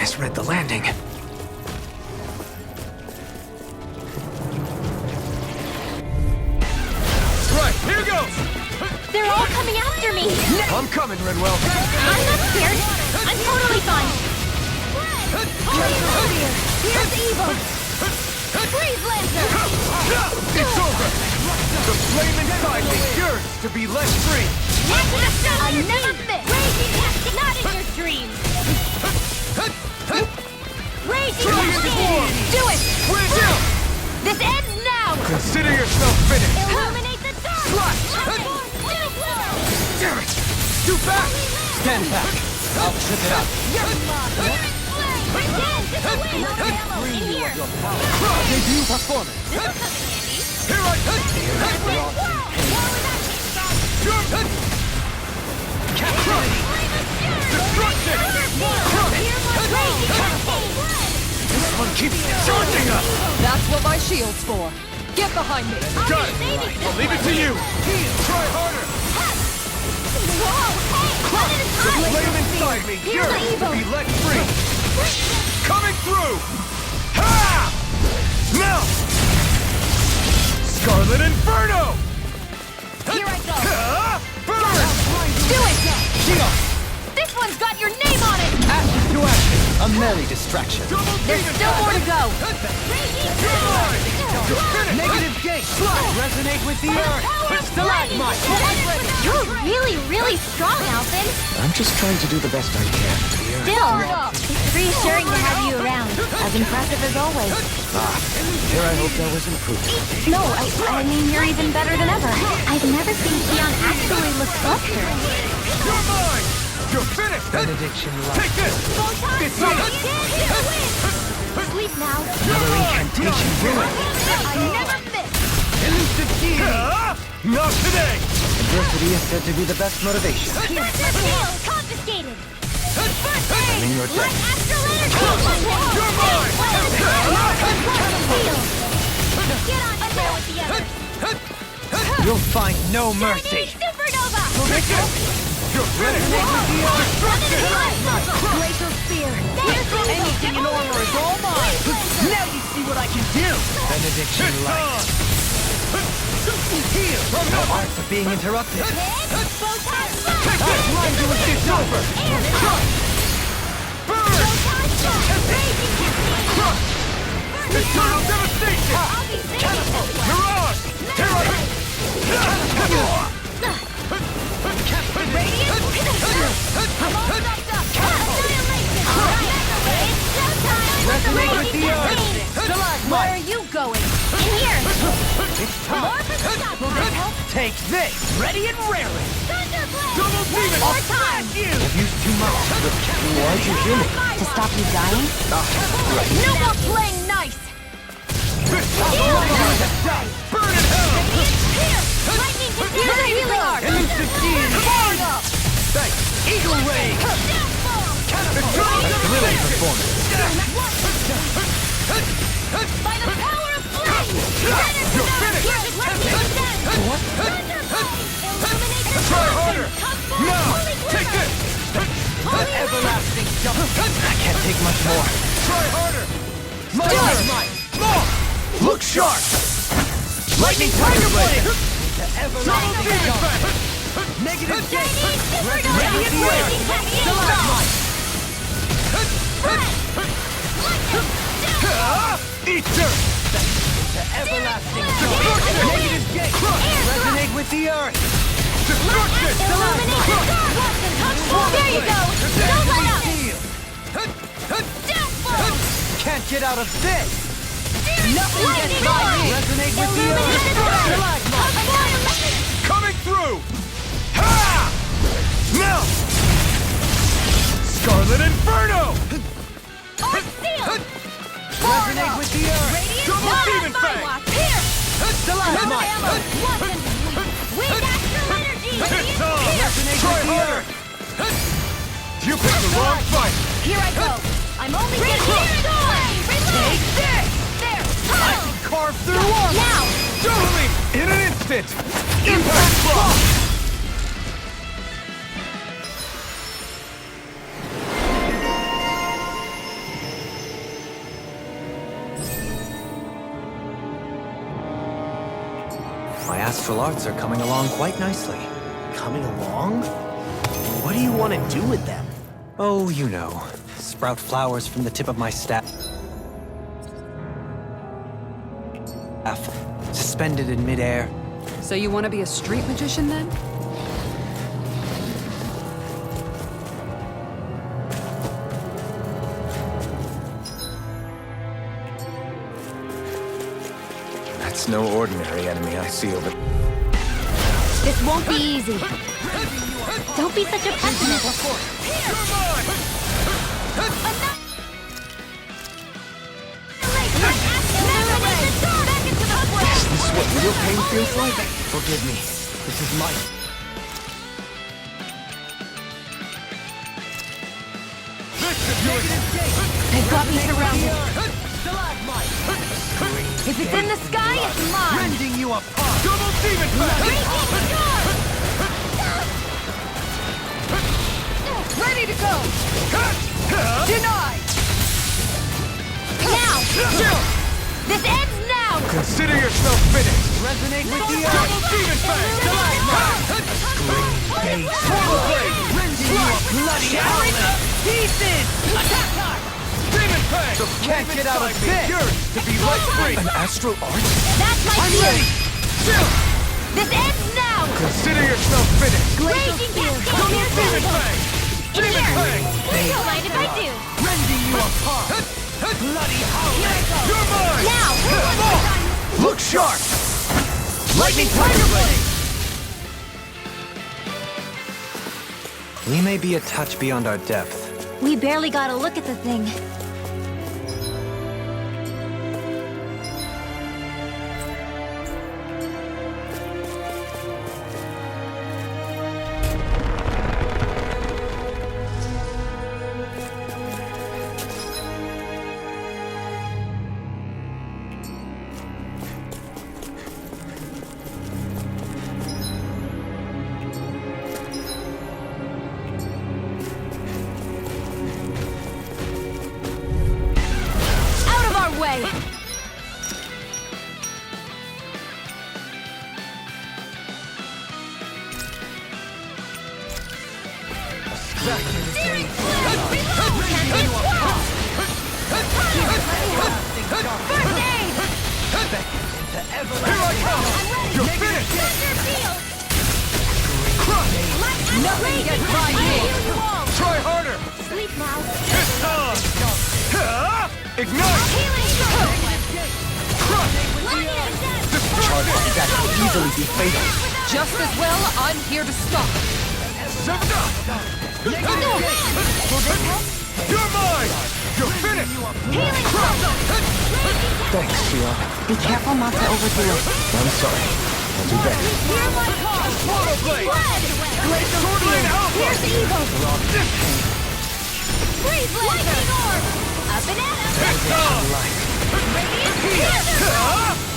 misread the landing. Right, here goes! They're all coming after me! I'm coming, Redwell. I'm not scared! I'm totally fine! Here's evil! Freeze Lancer! It's over! The flame inside me yearns to be let free! I never miss! Raging not in your dreams! Raging Do it! Bridge out! This ends now! Consider yourself finished! Illuminate the dark! Slash! Damn it! Too fast! Stand back. I'll trip it up. Debut performance. Here I come! Captivity! Destruction! This one keeps charging us! That's what my shield's for. Get behind me. Got it! I'll leave it to you! Try harder! The flame inside me yearns to be let free! Coming through! Ha! Melt! Scarlet Inferno! Here I go! Burn! Do it! Shield! This one's got your name on it! Ashes to ashes. A merry distraction. There's still more to go! Negative gate. Resonate with the earth. Stalagmite. You're really, really strong, Alvin! I'm just trying to do the best I can. Still, it's reassuring to have you around. As impressive as always. Here I hope there was improvement. No, I mean, you're even better than ever. I've never seen Keon actually look flustered. You're mine! You're finished! Benediction Take this! It's Sleep now. Another incantation ruined. I never miss. Elusive deity. Not today! Adversity is said to be the best motivation. Shield confiscated. I'm in your debt. Astral energy. You're mine! Get on there with the others. You'll find no mercy. Supernova. Take this! You're finished! Destruction! Glacial spear. Anything in armor is all mine. Now you see what I can do. Benediction It's light. on! Heal. No arts are being interrupted. Blind you with this over! Burn! Eternal devastation! Mirage! Terror! Resonate with the earth. Where are you going? In here. It's time. Take this. Ready and raring. Double demon! More time. I've used too much. Why'd you heal me? To stop you dying? No more playing nice. Burn in hell! Lightning container healing art. Elusive deity. Thanks! Eagle ray. Eternal Thrilling devastation! performance. By the power of flame. You're finished! What? Try harder! Now! Take this! Everlasting jump. I can't take much more. Try harder! More. Look sharp. Lightning tiger blade. The everlasting jump. Negative gate. Ready and raring. Stalagmite. Eat dirt! The everlasting jump. Negative gate. Resonate with the earth. Destruction! There you go. Don't let up. Heal. Downfall. Can't get out of this. Nothing gets by me. Resonate with the earth. Stalagmite. Coming through! Ha! Melt! Scarlet Inferno! Resonate with the earth. Double demon fang! Stalagmite. It's on! Resonate Try with the harder! earth. You picked the wrong fight! Here I go. I'm only getting Take this. There. I can carve through armor. Now. Totally! In an instant! Impact block! astral arts are coming along quite nicely. Coming along? What do you want to do with them? Oh, you know, sprout flowers from the tip of my staff, suspended in midair. So you want to be a street magician then? That's no ordinary enemy I see over. This won't be easy. Don't be such a pessimist. Is this what real pain feels like? Forgive me. This is my... They've got me surrounded. If it's in the sky, it's mine. Rending you apart! Double demon Ready to go! Denied! Now! This ends now! Consider yourself finished! Resonate with the Double earth! demon Portal blade! Rending you a bloody howling! Pieces! Attack time! Demon fang! So can't get out of this! Yours to be let free! An astral art? That's my I'm shield! ready! Chill! This ends now! Consider yourself finished! Raging Cascade! Double demon fang! In Demon here! fang! Don't mind if I do! Rending you apart! Bloody howling! You're mine! Now! Look sharp! Lightning tiger blade! We may be a touch beyond our depth. We barely got a look at the thing. Out of our way! First aid! Here I come! You're finished! Nothing gets by me! Try harder! Sleep now. It's time! Ignite! Crush! Destruction! That could easily be fatal. Just as well, I'm here to stop. Seven up! You're mine! You're finished! Thanks, Sheila. Be careful not to overdo it. I'm sorry. I'll do better. Hear my cause! Portal blade! Blood! Blade Alpha! Here's the evil! Freeze laser! Up and at 'em! It's on! Radiant laser!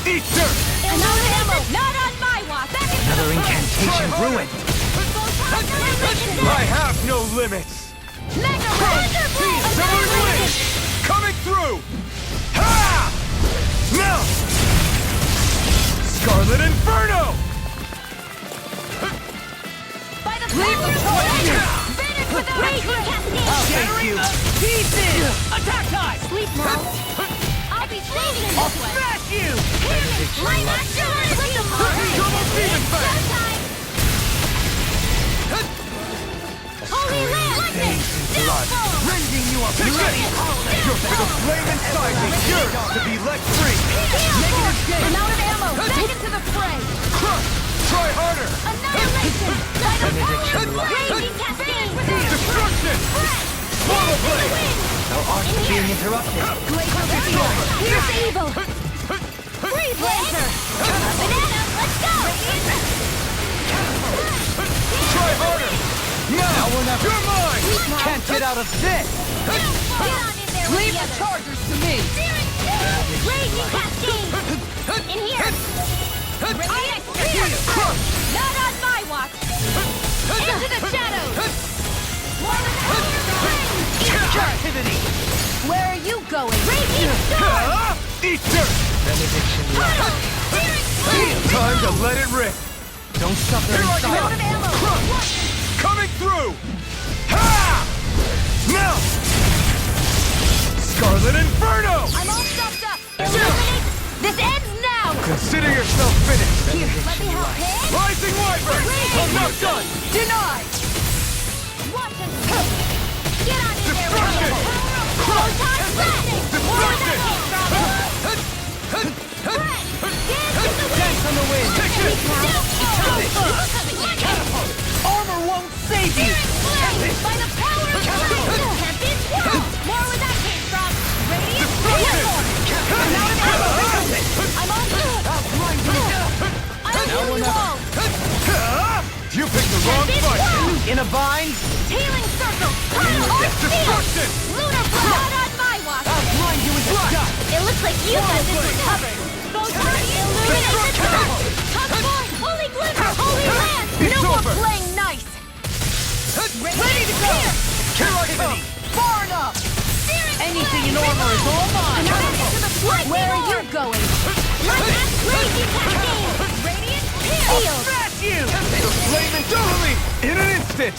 Eat dirt! Another ammo! Not on my watch! Back into Another the incantation ruined. I have no limits! Mega Ray! Summoning blade! Coming through! Ha! Now! Scarlet Inferno! By the Leave the choice! Finish with the Raging Cascade! Thank you. Pieces! Attack time! Sleep now. I'll be saving it this way. Smash you! Light action! Put them on! Double demon fang! Showtime! Holy Land! Downfall! Rending you a Take bloody it! howling! You're for the flame inside me! Yours to be let free! I'm out of ammo! Back into the fray! Crush! Try harder! Annihilation! By the Benediction power of light. Raging Cascade! Destruction! Portal blade! Our arts are being interrupted. Here's the evil! Freeze laser! Up and at 'em! Let's go! Try harder! Now or never. You're mine! Can't get out of this! Get on in there Leave the together! chargers to me! Raging Cascade! In here! Radiant laser! Not on my watch! Into the shadows! Captivity! Where are you going? Raging storm! Eat dirt! Benediction light. Searing Time to let it rip. Don't suffer Here in I silence. come! Crush! Coming through! Ha! Now! Scarlet Inferno! I'm all stuffed up. Illuminate. This ends now. Consider yourself finished. Here, let me help. Rising Wyvern! I'm not done! Denied! Watch him. Get on in there. Destruction! Proton blast. Destruction! Dance on the wind. Armor won't save you. By the power of Champions World! More where that came from! Radiant Field! I'm out of ammo! I'm on good! I'm on the wall! You picked the wrong fight! In a bind. Healing Circle! Arc Field! Destruction! Lunar Blast! Not on my watch! I'll blind you with the dust. It looks like you had this one covered! Illuminate the top! Top point! Holy Glimmer! Holy Land! It's No more over. playing nice! Ready to go! Here I come! Far enough. Anything in armor is all mine. Where are you going? Crazy cascade! Radiant Field! Smash you. The flame and totally! In an instant!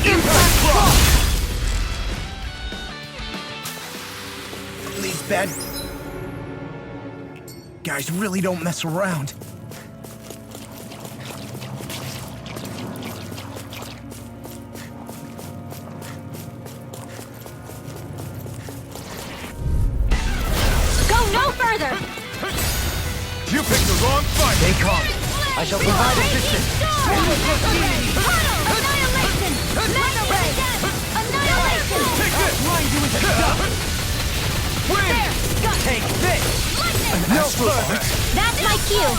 Impact Cross! These bad guys really don't mess around. Go no further! You picked the wrong fight! Stay calm. I shall provide assistance. Annihilation! Mega Ray! Annihilation! Take this! Blind you with the dust. Win! Take this. No further! That's my cue!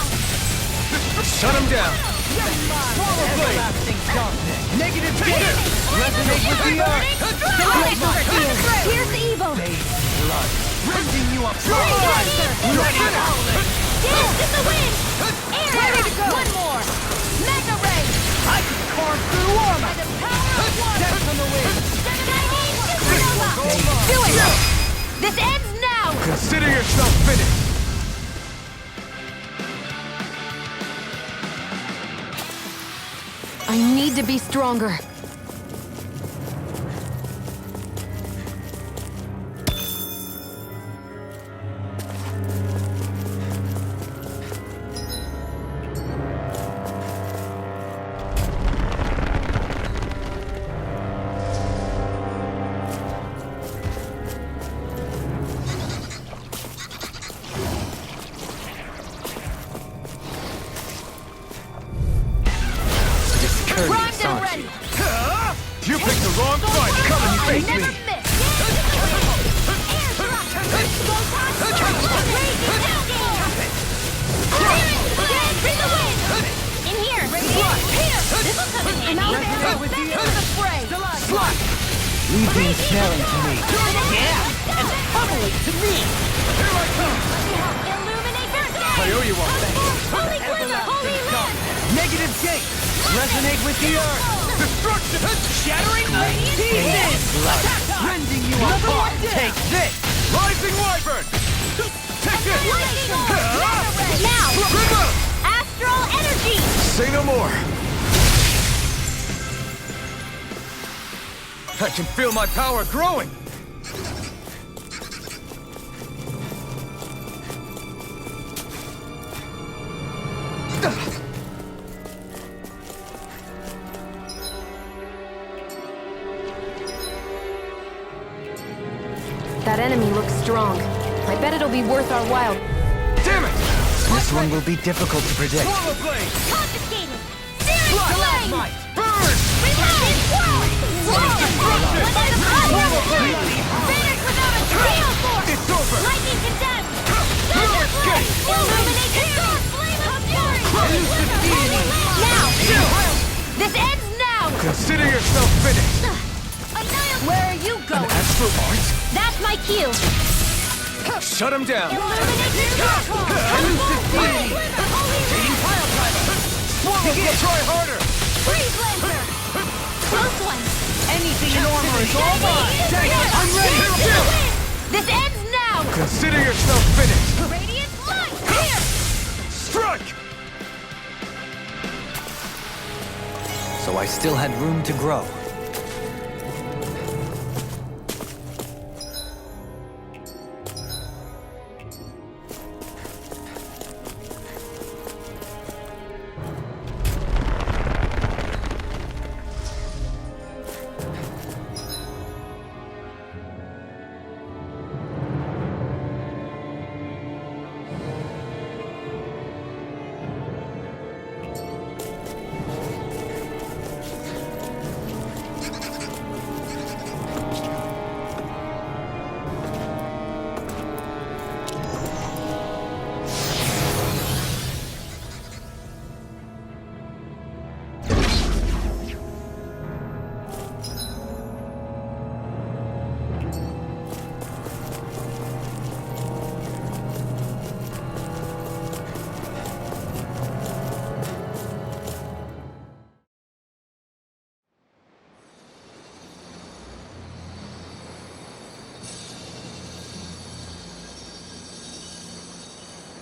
Shut him down! Everlasting darkness. Negative gate. Resonate with the earth. Here's the evil! Blood. Rending you apart. Dance in the wind! Air! Ready to go! One more! Mega Ray! I can carve through armor. By the power of one! Dance on the wind. Do it! This ends now! Consider yourself finished! I need to be stronger. Primed and ready! You picked the wrong fight! Come and face Never me! miss! Air drop! Photon Crazy cascade! Dance in the wind! In here! Here! This'll come in handy! Back into the fray! Slut. Leave the ensnaring to me. Yeah. And pummel it to me. Here I come! Illuminate your I owe you one. Holy Glimmer! Holy Land! Negative gate. Resonate with the earth. Destruction! Shattering the pieces. Blood. Rending you apart. Take this. Rising Wyvern! Take this! Now! Trigger! Astral Energy! Say no more! I can feel my power growing! That enemy looks strong. I bet it'll be worth our while. Damn it! This one will be difficult to predict. Swallow blade! Confiscated! Searing Flame! Burn! Reloaded! Swallow! By the power of one! Finish without a trail force! It's over! Lightning condemned! Thunder Blade! Illuminate the dark flame of fury! Now! This ends now! Consider yourself finished! Where are you going? Astral Art? That's my cue! Shut him down! Illuminate the dark flame! Try harder! Freeze laser! Close one! Anything in armor is all mine. I'm ready! This ends now! Consider yourself finished! Radiant light! Here! Strike! so I still had room to grow.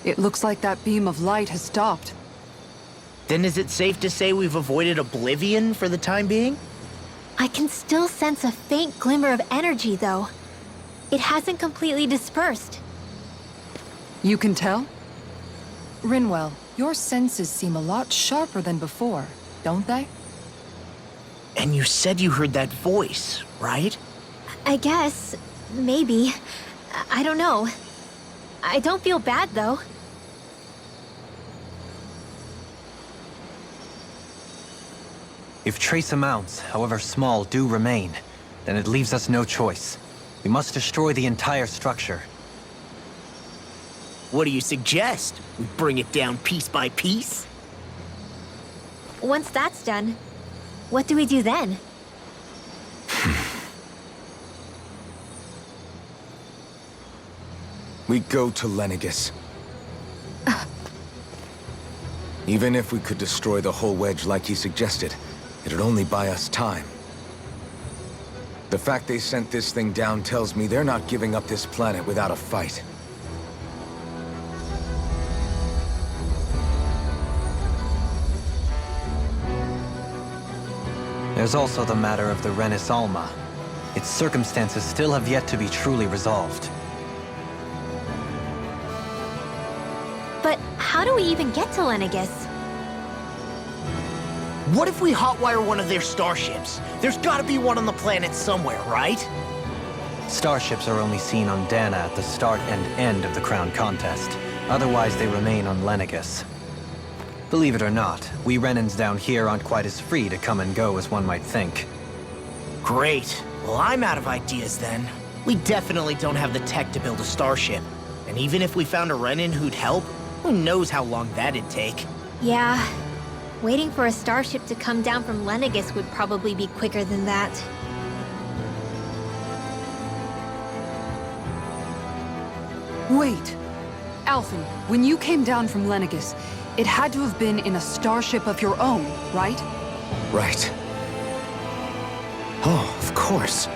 It looks like that beam of light has stopped. Then is it safe to say we've avoided oblivion for the time being? I can still sense a faint glimmer of energy, though. It hasn't completely dispersed. You can tell? Rinwell, your senses seem a lot sharper than before, don't they? And you said you heard that voice, right? I guess. Maybe. I don't know. I don't feel bad, though. If trace amounts, however small, do remain, then it leaves us no choice. We must destroy the entire structure. What do you suggest? We bring it down piece by piece? Once that's done, what do we do then? We go to Lenegus. Even if we could destroy the whole wedge like he suggested, it'd only buy us time. The fact they sent this thing down tells me they're not giving up this planet without a fight. There's also the matter of the Renis Alma. Its circumstances still have yet to be truly resolved. But how do we even get to Lenegus? What if we hotwire one of their starships? There's gotta be one on the planet somewhere, right? Starships are only seen on Dana at the start and end of the Crown Contest. Otherwise, they remain on Lenegus. Believe it or not, we Renans down here aren't quite as free to come and go as one might think. Great. Well, I'm out of ideas then. We definitely don't have the tech to build a starship. And even if we found a Renin who'd help, who knows how long that'd take. Yeah. Waiting for a starship to come down from Lenegus would probably be quicker than that. Wait. Alphen, when you came down from Lenegus, it had to have been in a starship of your own, right? Right. Oh, of course.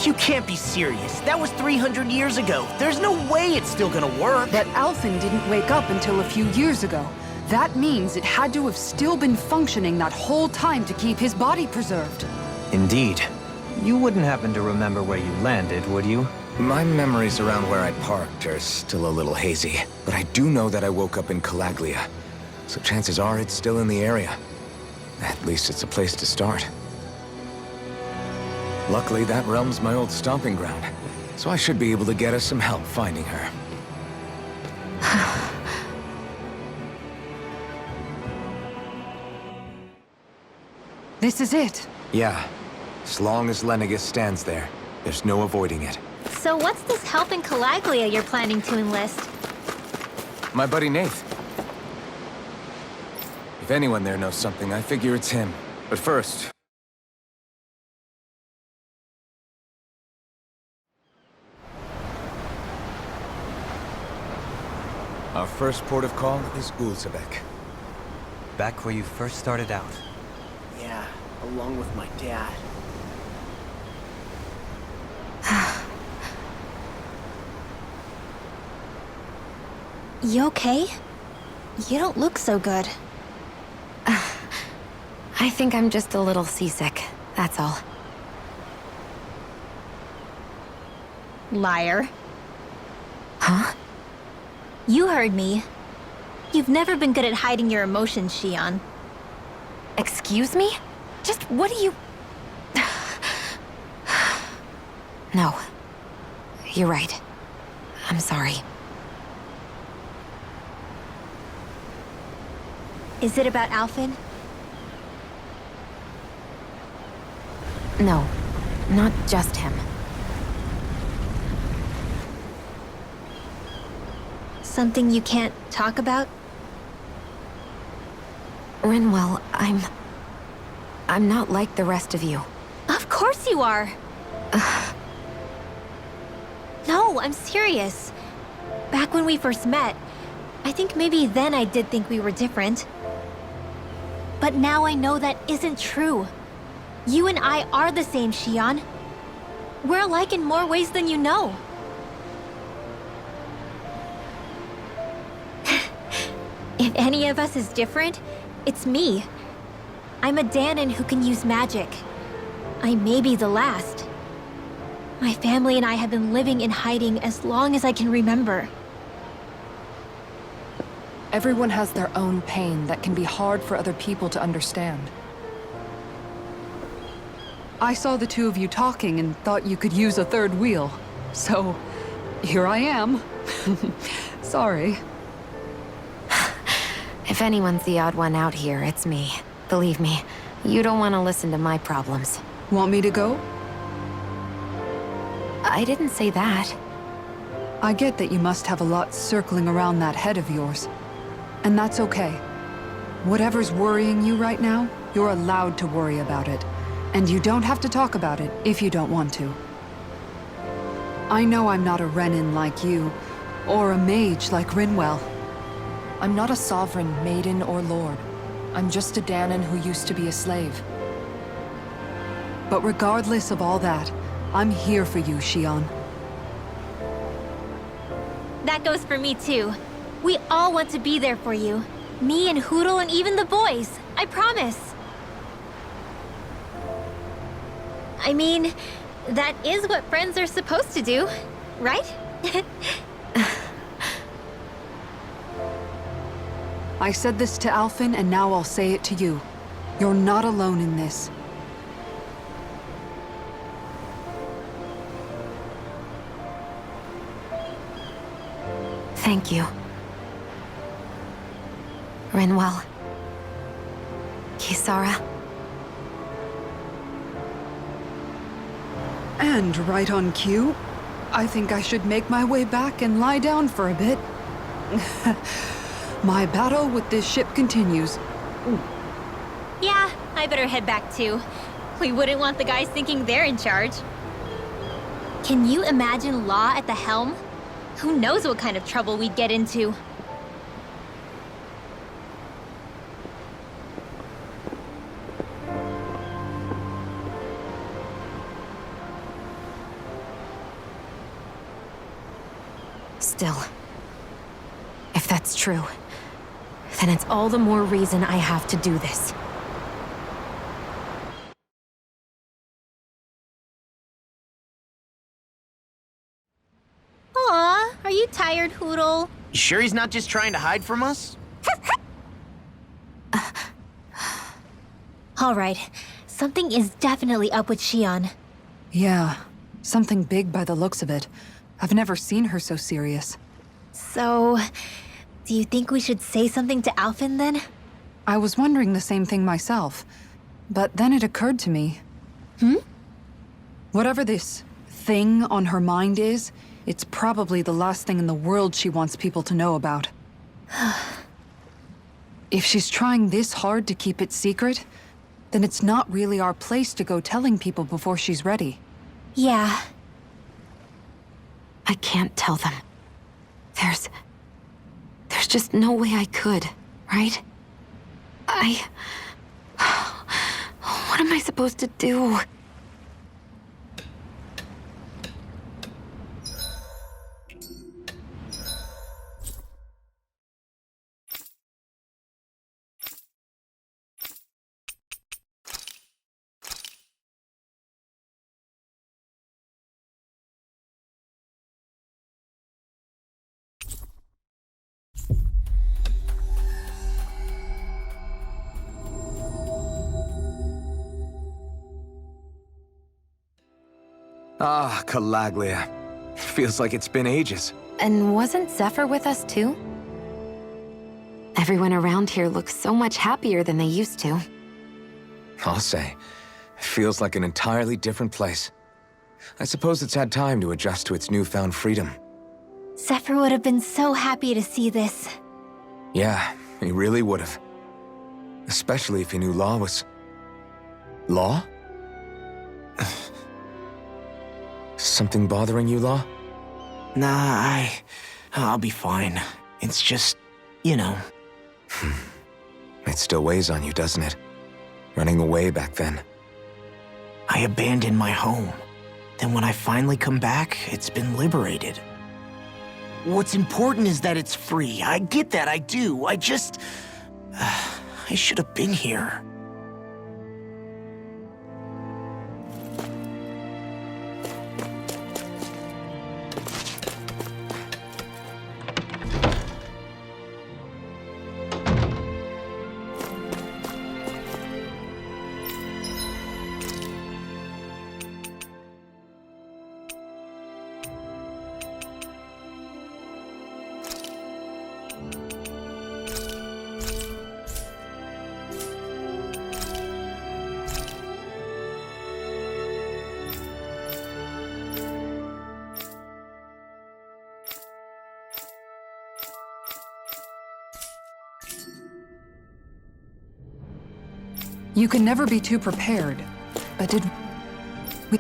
You can't be serious. That was 300 years ago. There's no way it's still gonna work. But Alphen didn't wake up until a few years ago. That means it had to have still been functioning that whole time to keep his body preserved. Indeed. You wouldn't happen to remember where you landed, would you? My memories around where I parked are still a little hazy, but I do know that I woke up in Calaglia, so chances are it's still in the area. At least it's a place to start. Luckily, that realm's my old stomping ground, so I should be able to get us some help finding her. This is it. Yeah. As long as Lenegus stands there, there's no avoiding it. So what's this help in Calaglia you're planning to enlist? My buddy Nath. If anyone there knows something, I figure it's him. But first... Our first port of call is Ulzebek. Back where you first started out. Yeah, along with my dad. You okay? You don't look so good. I think I'm just a little seasick, that's all. Liar. Huh? You heard me. You've never been good at hiding your emotions, Shion. Excuse me? Just what do you... No. You're right. I'm sorry. Is it about Alphen? No. Not just him. Something you can't talk about? Rinwell, I'm not like the rest of you. Of course you are! No, I'm serious. Back when we first met, I think maybe then I did think we were different. But now I know that isn't true. You and I are the same, Shion. We're alike in more ways than you know. If any of us is different, it's me. I'm a Danon who can use magic. I may be the last. My family and I have been living in hiding as long as I can remember. Everyone has their own pain that can be hard for other people to understand. I saw the two of you talking and thought you could use a third wheel. So, here I am. Sorry. If anyone's the odd one out here, it's me. Believe me, you don't want to listen to my problems. Want me to go? I didn't say that. I get that you must have a lot circling around that head of yours. And that's okay. Whatever's worrying you right now, you're allowed to worry about it. And you don't have to talk about it if you don't want to. I know I'm not a Renin like you, or a mage like Rinwell. I'm not a sovereign, maiden, or lord. I'm just a Danon who used to be a slave. But regardless of all that, I'm here for you, Shion. That goes for me too. We all want to be there for you. Me and Hootle and even the boys. I promise. I mean, that is what friends are supposed to do, right? I said this to Alphen, and now I'll say it to you. You're not alone in this. Thank you. Rinwell. Kisara. And right on cue, I think I should make my way back and lie down for a bit. My battle with this ship continues. Yeah, I better head back too. We wouldn't want the guys thinking they're in charge. Can you imagine Law at the helm? Who knows what kind of trouble we'd get into? Still, if that's true, then it's all the more reason I have to do this. Aw, are you tired, Hootle? You sure he's not just trying to hide from us? All right, something is definitely up with Shion. Yeah, something big by the looks of it. I've never seen her so serious. So, do you think we should say something to Alphen then? I was wondering the same thing myself, but then it occurred to me. Whatever this thing on her mind is, it's probably the last thing in the world she wants people to know about. If she's trying this hard to keep it secret, then it's not really our place to go telling people before she's ready. Yeah. I can't tell them. There's just no way I could, right? What am I supposed to do? Ah, Calaglia. Feels like it's been ages. And wasn't Zephyr with us too? Everyone around here looks so much happier than they used to. I'll say. It feels like an entirely different place. I suppose it's had time to adjust to its newfound freedom. Zephyr would have been so happy to see this. Yeah, he really would have. Especially if he knew Law was... Law? Something bothering you, Law? Nah, I'll be fine. It's just, you know. It still weighs on you, doesn't it? Running away back then. I abandoned my home. Then when I finally come back, it's been liberated. What's important is that it's free. I get that, I do. I just... I should have been here. You can never be too prepared. But did we...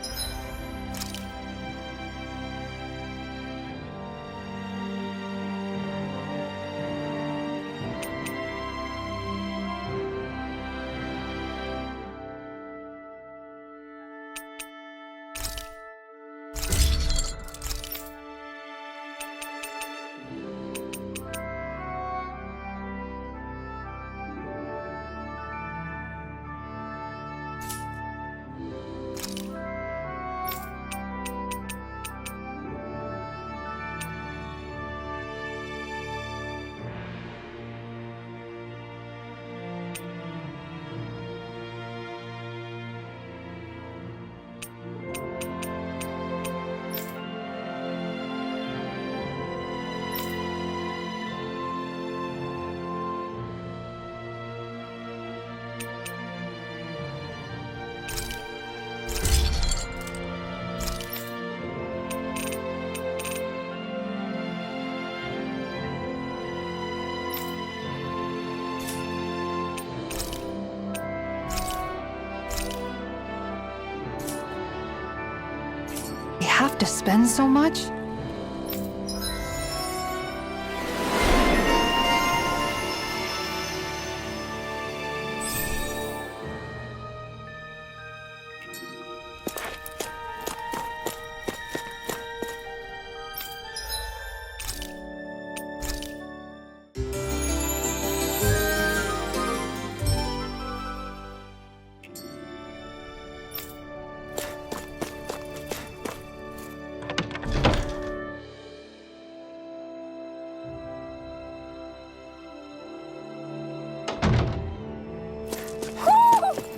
have to spend so much?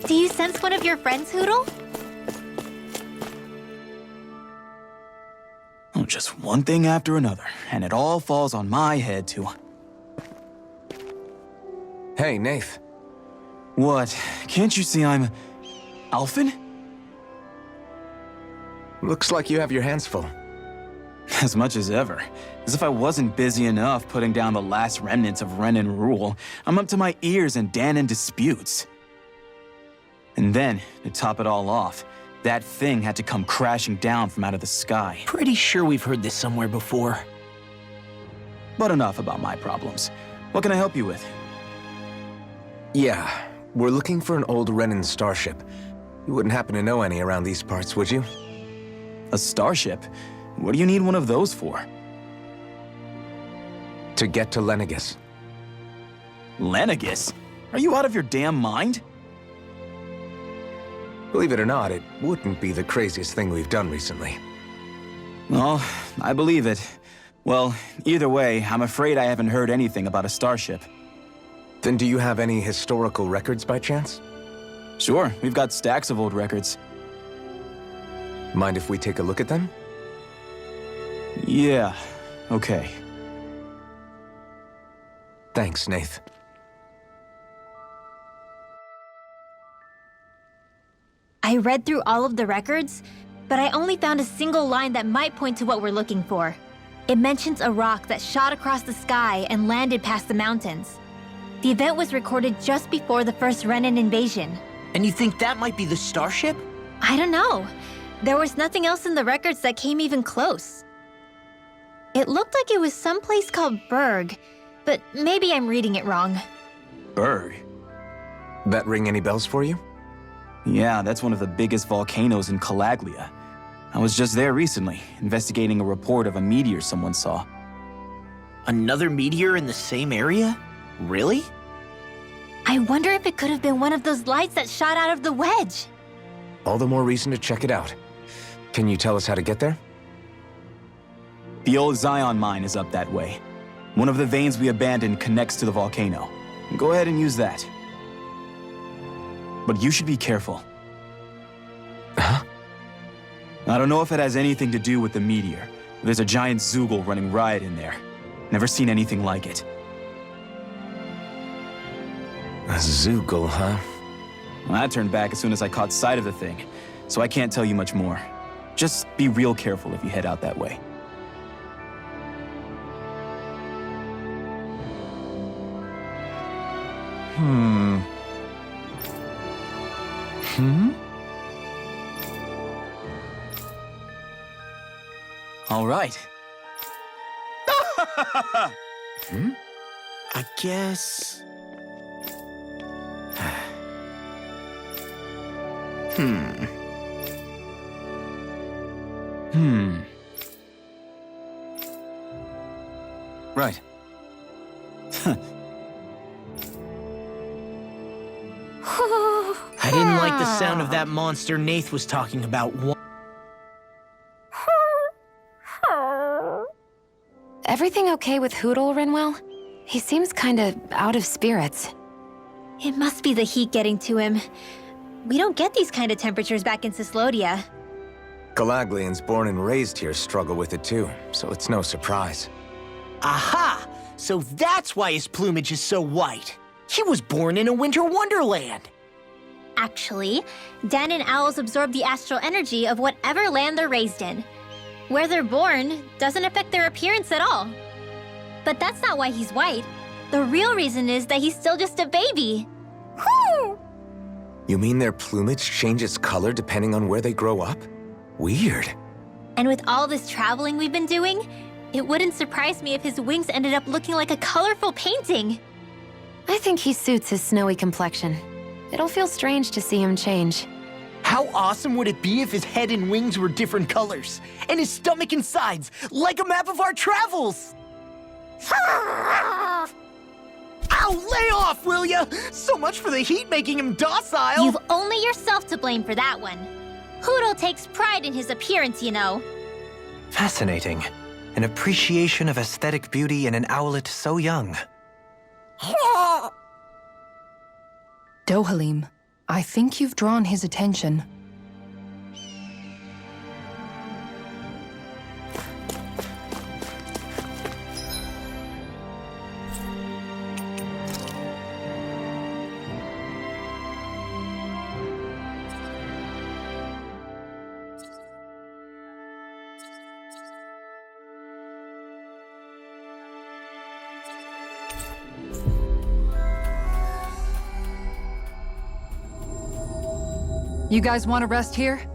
Do you sense one of your friends, Hootle? Oh, just one thing after another, and it all falls on my head to... Hey, Nath. What? Can't you see I'm... Alphen? Looks like you have your hands full. As much as ever. As if I wasn't busy enough putting down the last remnants of Renan rule, I'm up to my ears in Danon disputes. And then, to top it all off, that thing had to come crashing down from out of the sky. Pretty sure we've heard this somewhere before. But enough about my problems. What can I help you with? Yeah, we're looking for an old Renan starship. You wouldn't happen to know any around these parts, would you? A starship? What do you need one of those for? To get to Lenegus. Lenegus? Are you out of your damn mind? Believe it or not, it wouldn't be the craziest thing we've done recently. Well, I believe it. Well, either way, I'm afraid I haven't heard anything about a starship. Then do you have any historical records by chance? Sure, we've got stacks of old records. Mind if we take a look at them? Yeah, okay. Thanks, Nath. I read through all of the records, but I only found a single line that might point to what we're looking for. It mentions a rock that shot across the sky and landed past the mountains. The event was recorded just before the first Renan invasion. And you think that might be the starship? I don't know. There was nothing else in the records that came even close. It looked like it was someplace called Berg, but maybe I'm reading it wrong. Berg? That ring any bells for you? Yeah, that's one of the biggest volcanoes in Calaglia. I was just there recently, investigating a report of a meteor someone saw. Another meteor in the same area? Really? I wonder if it could have been one of those lights that shot out of the wedge. All the more reason to check it out. Can you tell us how to get there? The old Zion mine is up that way. One of the veins we abandoned connects to the volcano. Go ahead and use that. But you should be careful. Huh? I don't know if it has anything to do with the meteor. There's a giant Zoogle running riot in there. Never seen anything like it. A Zoogle, huh? Well, I turned back as soon as I caught sight of the thing, so I can't tell you much more. Just be real careful if you head out that way. All right. I guess... Right. I didn't like the sound of that monster Nath was talking about. Everything okay with Hootle, Rinwell? He seems kinda out of spirits. It must be the heat getting to him. We don't get these kind of temperatures back in Cislodia. Galaglians born and raised here struggle with it too, so it's no surprise. Aha! So that's why his plumage is so white. He was born in a winter wonderland. Actually, Dan and owls absorb the astral energy of whatever land they're raised in. Where they're born doesn't affect their appearance at all. But that's not why he's white. The real reason is that he's still just a baby. You mean their plumage changes color depending on where they grow up? Weird. And with all this traveling we've been doing, it wouldn't surprise me if his wings ended up looking like a colorful painting. I think he suits his snowy complexion. It'll feel strange to see him change. How awesome would it be if his head and wings were different colors, and his stomach and sides, like a map of our travels? Ow, lay off, will ya? So much for the heat making him docile. You've only yourself to blame for that one. Hootle takes pride in his appearance, you know. Fascinating. An appreciation of aesthetic beauty in an owlet so young. Dohalim, I think you've drawn his attention. You guys want to rest here?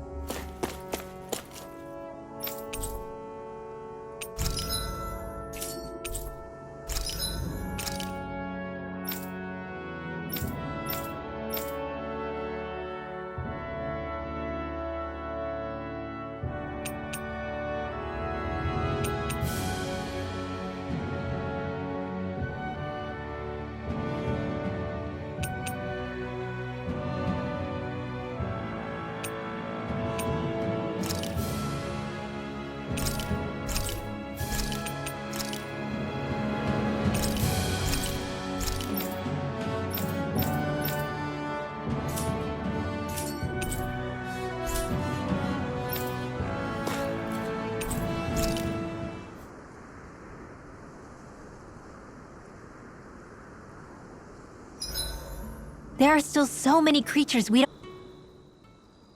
There are still so many creatures we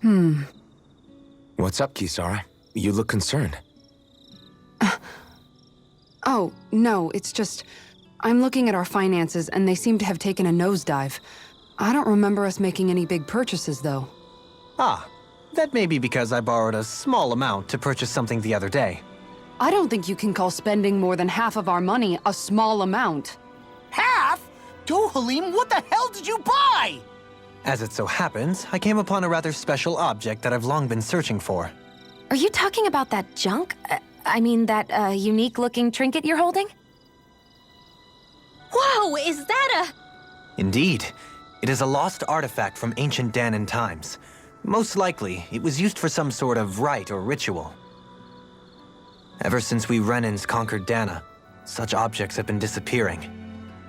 don't... What's up, Kisara? You look concerned. Oh, no, it's just... I'm looking at our finances, and they seem to have taken a nosedive. I don't remember us making any big purchases, though. Ah, that may be because I borrowed a small amount to purchase something the other day. I don't think you can call spending more than half of our money a small amount. Half? Dohalim, what the hell did you buy? As it so happens, I came upon a rather special object that I've long been searching for. Are you talking about that junk? I mean, that unique-looking trinket you're holding? Whoa, is that a... Indeed. It is a lost artifact from ancient Danan times. Most likely, it was used for some sort of rite or ritual. Ever since we Renans conquered Dana, such objects have been disappearing.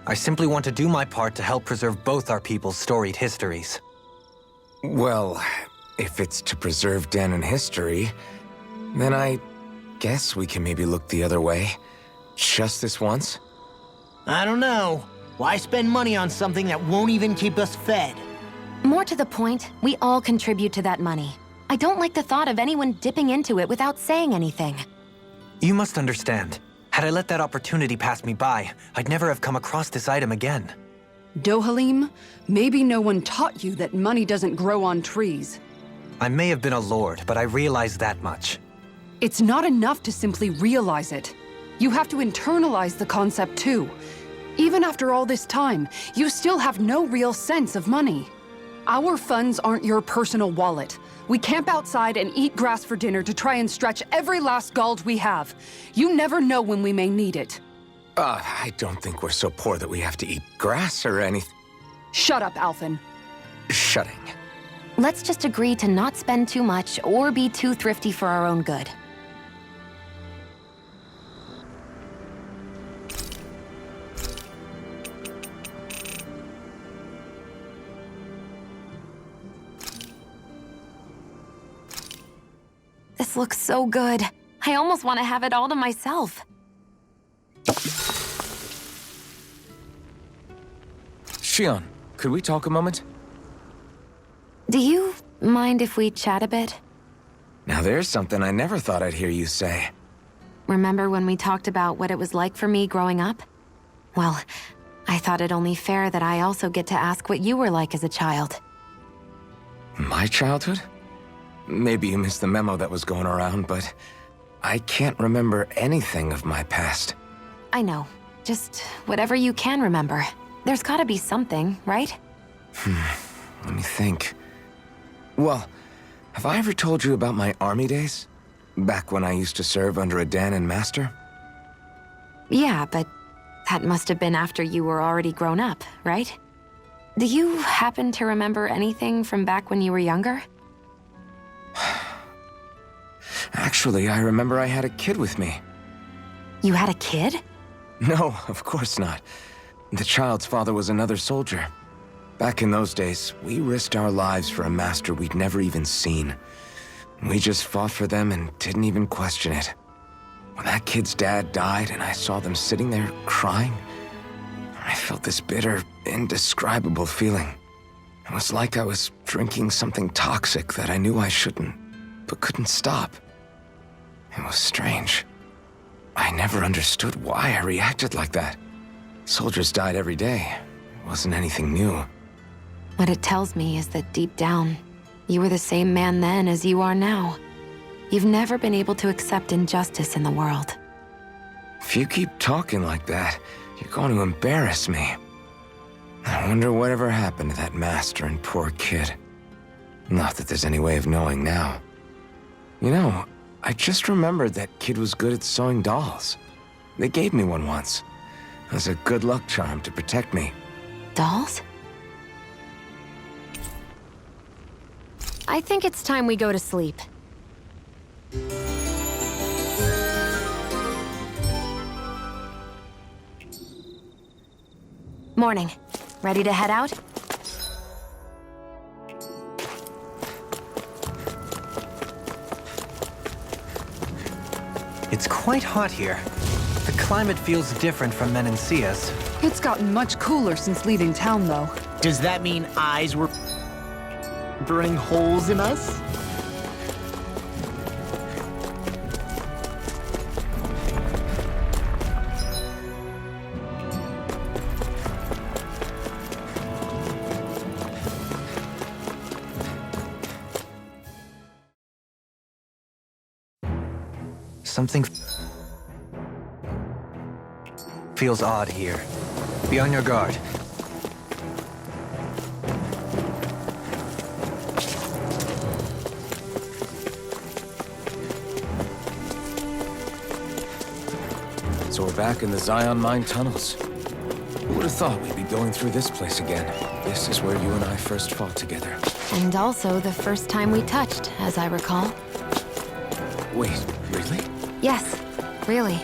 I simply want to do my part to help preserve both our people's storied histories. Well, if it's to preserve Danan history, then I guess we can maybe look the other way. Just this once? I don't know. Why spend money on something that won't even keep us fed? More to the point, we all contribute to that money. I don't like the thought of anyone dipping into it without saying anything. You must understand. Had I let that opportunity pass me by, I'd never have come across this item again. Dohalim, maybe no one taught you that money doesn't grow on trees. I may have been a lord, but I realize that much. It's not enough to simply realize it. You have to internalize the concept too. Even after all this time, you still have no real sense of money. Our funds aren't your personal wallet. We camp outside and eat grass for dinner to try and stretch every last gold we have. You never know when we may need it. I don't think we're so poor that we have to eat grass or anything. Shut up, Alphen. Shutting. Let's just agree to not spend too much or be too thrifty for our own good. This looks so good. I almost want to have it all to myself. Shion, could we talk a moment? Do you mind if we chat a bit? Now there's something I never thought I'd hear you say. Remember when we talked about what it was like for me growing up? Well, I thought it only fair that I also get to ask what you were like as a child. My childhood? Maybe you missed the memo that was going around, but I can't remember anything of my past. I know. Just whatever you can remember. There's gotta be something, right? Let me think. Well, have I ever told you about my army days? Back when I used to serve under a Danan master? Yeah, but that must have been after you were already grown up, right? Do you happen to remember anything from back when you were younger? Actually, I remember I had a kid with me. You had a kid? No, of course not. The child's father was another soldier. Back in those days, we risked our lives for a master we'd never even seen. We just fought for them and didn't even question it. When that kid's dad died and I saw them sitting there crying, I felt this bitter, indescribable feeling. It was like I was drinking something toxic that I knew I shouldn't, but couldn't stop. It was strange. I never understood why I reacted like that. Soldiers died every day. It wasn't anything new. What it tells me is that deep down, you were the same man then as you are now. You've never been able to accept injustice in the world. If you keep talking like that, you're going to embarrass me. I wonder whatever happened to that master and poor kid. Not that there's any way of knowing now. You know, I just remembered that kid was good at sewing dolls. They gave me one once. As a good luck charm to protect me. Dolls? I think it's time we go to sleep. Morning. Ready to head out? It's quite hot here. The climate feels different from Menancia's. It's gotten much cooler since leaving town, though. Does that mean eyes were burning holes in us? Something feels odd here. Be on your guard. So we're back in the Zion Mine tunnels. Who would have thought we'd be going through this place again? This is where you and I first fought together. And also the first time we touched, as I recall. Wait, really? Yes, really.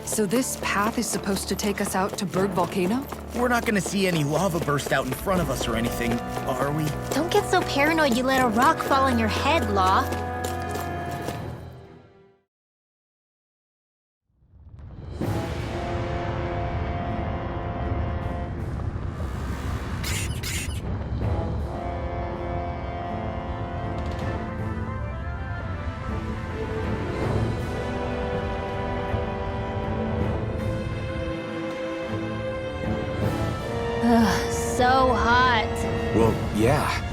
So this path is supposed to take us out to Berg Volcano? We're not gonna see any lava burst out in front of us or anything, are we? Don't get so paranoid you let a rock fall on your head, Law. Ugh, so hot. Well, yeah.